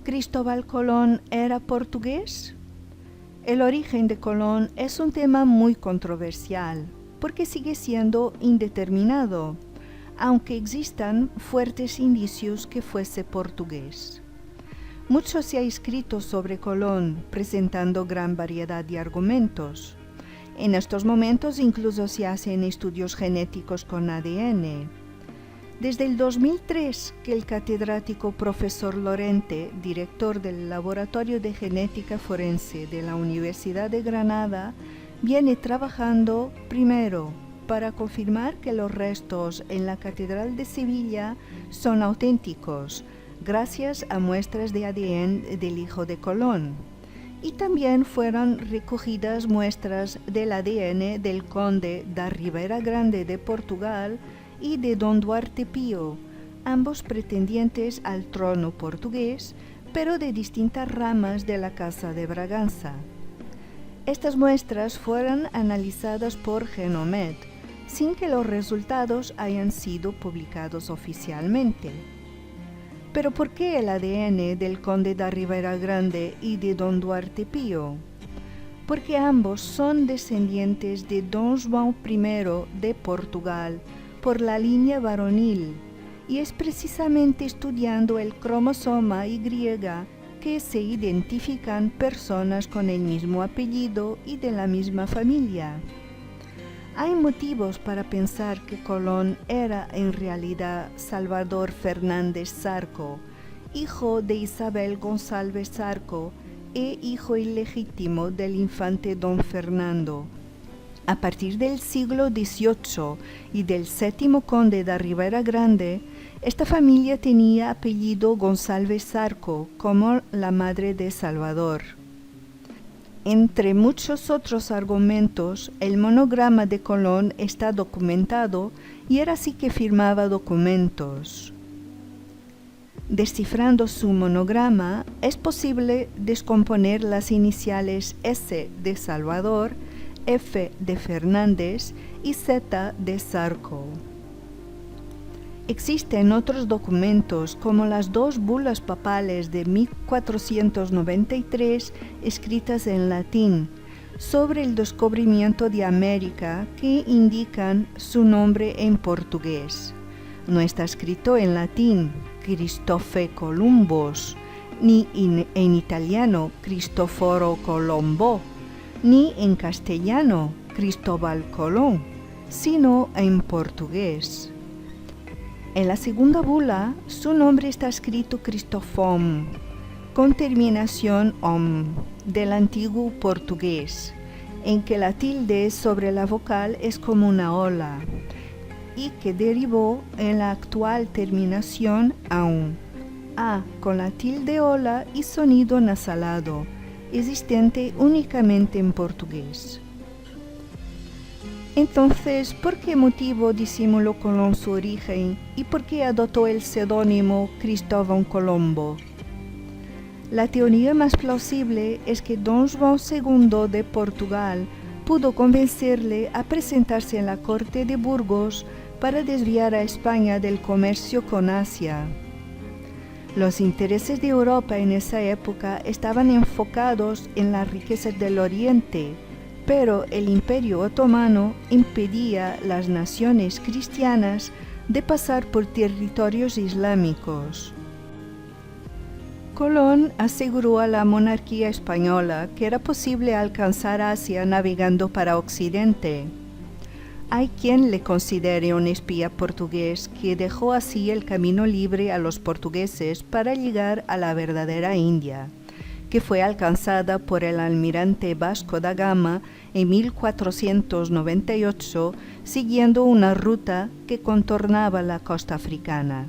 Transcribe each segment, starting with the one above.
¿Cristóbal Colón era portugués? El origen de Colón es un tema muy controversial, porque sigue siendo indeterminado, aunque existan fuertes indicios que fuese portugués. Mucho se ha escrito sobre Colón, presentando gran variedad de argumentos. En estos momentos incluso se hacen estudios genéticos con ADN. Desde el 2003 que el catedrático profesor Lorente, director del Laboratorio de Genética Forense de la Universidad de Granada, viene trabajando primero para confirmar que los restos en la Catedral de Sevilla son auténticos, gracias a muestras de ADN del hijo de Colón. Y también fueron recogidas muestras del ADN del conde da Ribeira Grande de Portugal y de don Duarte Pío, ambos pretendientes al trono portugués, pero de distintas ramas de la Casa de Braganza. Estas muestras fueron analizadas por Genomed, sin que los resultados hayan sido publicados oficialmente. ¿Pero por qué el ADN del conde da Ribeira Grande y de don Duarte Pío? Porque ambos son descendientes de don João I de Portugal por la línea varonil, y es precisamente estudiando el cromosoma Y que se identifican personas con el mismo apellido y de la misma familia. Hay motivos para pensar que Colón era en realidad Salvador Fernández Zarco, hijo de Isabel González Zarco e hijo ilegítimo del infante don Fernando. A partir del siglo XVIII y del séptimo conde da Ribeira Grande, esta familia tenía apellido González Zarco, como la madre de Salvador. Entre muchos otros argumentos, el monograma de Colón está documentado y era así que firmaba documentos. Descifrando su monograma, es posible descomponer las iniciales S de Salvador, F de Fernández y Z de Zarco. Existen otros documentos como las dos bulas papales de 1493 escritas en latín sobre el descubrimiento de América que indican su nombre en portugués. No está escrito en latín Christophe Columbus, ni en italiano Cristoforo Colombo, ni en castellano Cristóbal Colón, sino en portugués. En la segunda bula, su nombre está escrito Cristofom, con terminación om, del antiguo portugués, en que la tilde sobre la vocal es como una ola, y que derivó en la actual terminación aún, a con la tilde ola y sonido nasalado, existente únicamente en portugués. Entonces, ¿por qué motivo disimuló Colón su origen y por qué adoptó el seudónimo Cristóbal Colombo? La teoría más plausible es que don João II de Portugal pudo convencerle a presentarse en la corte de Burgos para desviar a España del comercio con Asia. Los intereses de Europa en esa época estaban enfocados en las riquezas del Oriente, pero el Imperio Otomano impedía a las naciones cristianas de pasar por territorios islámicos. Colón aseguró a la monarquía española que era posible alcanzar Asia navegando para Occidente. Hay quien le considere un espía portugués que dejó así el camino libre a los portugueses para llegar a la verdadera India, que fue alcanzada por el almirante Vasco da Gama en 1498, siguiendo una ruta que contornaba la costa africana.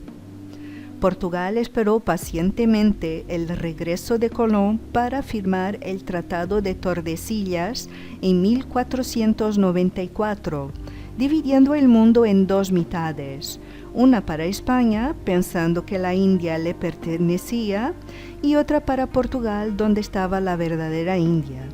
Portugal esperó pacientemente el regreso de Colón para firmar el Tratado de Tordesillas en 1494, dividiendo el mundo en dos mitades, una para España, pensando que la India le pertenecía, y otra para Portugal, donde estaba la verdadera India.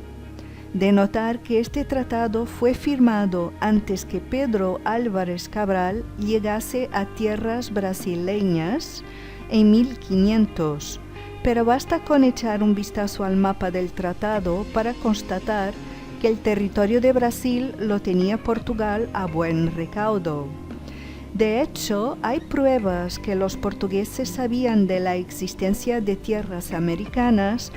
De notar que este tratado fue firmado antes que Pedro Álvarez Cabral llegase a tierras brasileñas en 1500, pero basta con echar un vistazo al mapa del tratado para constatar que el territorio de Brasil lo tenía Portugal a buen recaudo. De hecho, hay pruebas que los portugueses sabían de la existencia de tierras americanas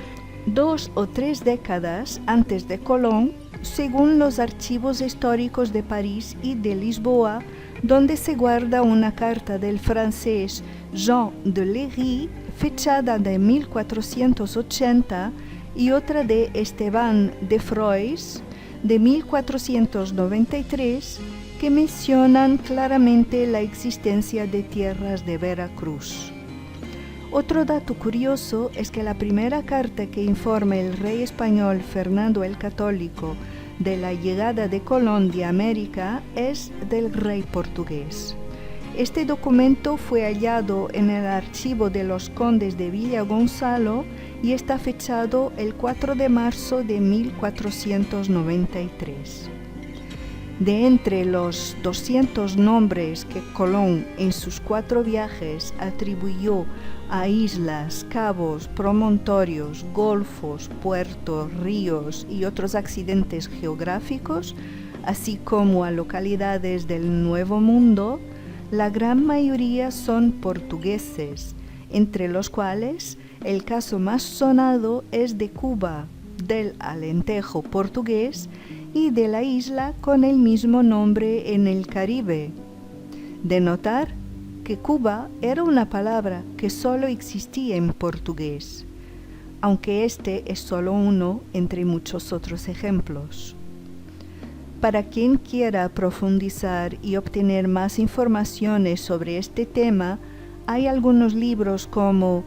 2 o 3 décadas antes de Colón, según los archivos históricos de París y de Lisboa, donde se guarda una carta del francés Jean de Léry, fechada de 1480, y otra de Esteban de Frois, de 1493, que mencionan claramente la existencia de tierras de Veracruz. Otro dato curioso es que la primera carta que informa el rey español Fernando el Católico de la llegada de Colón de América es del rey portugués. Este documento fue hallado en el archivo de los condes de Villagonzalo y está fechado el 4 de marzo de 1493. De entre los 200 nombres que Colón en sus 4 viajes atribuyó a islas, cabos, promontorios, golfos, puertos, ríos y otros accidentes geográficos, así como a localidades del Nuevo Mundo, la gran mayoría son portugueses, entre los cuales el caso más sonado es de Cuba, del Alentejo portugués y de la isla con el mismo nombre en el Caribe. De notar que Cuba era una palabra que solo existía en portugués, aunque este es solo uno entre muchos otros ejemplos. Para quien quiera profundizar y obtener más informaciones sobre este tema, hay algunos libros como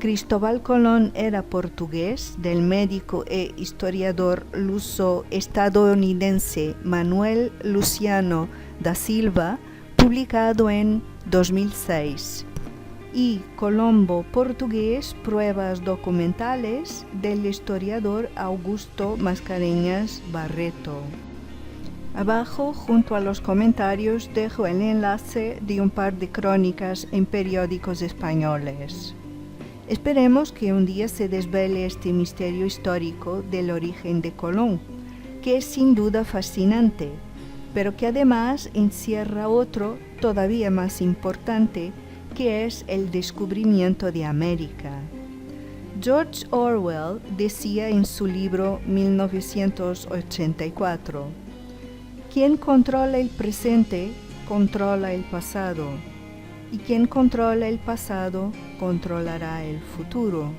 Cristóbal Colón era portugués, del médico e historiador luso-estadounidense Manuel Luciano da Silva, publicado en 2006, y Colombo portugués, pruebas documentales, del historiador Augusto Mascarenhas Barreto. Abajo, junto a los comentarios, dejo el enlace de un par de crónicas en periódicos españoles. Esperemos que un día se desvele este misterio histórico del origen de Colón, que es sin duda fascinante, pero que además encierra otro todavía más importante, que es el descubrimiento de América. George Orwell decía en su libro 1984, «Quien controla el presente, controla el pasado, y quien controla el pasado, controlará el futuro».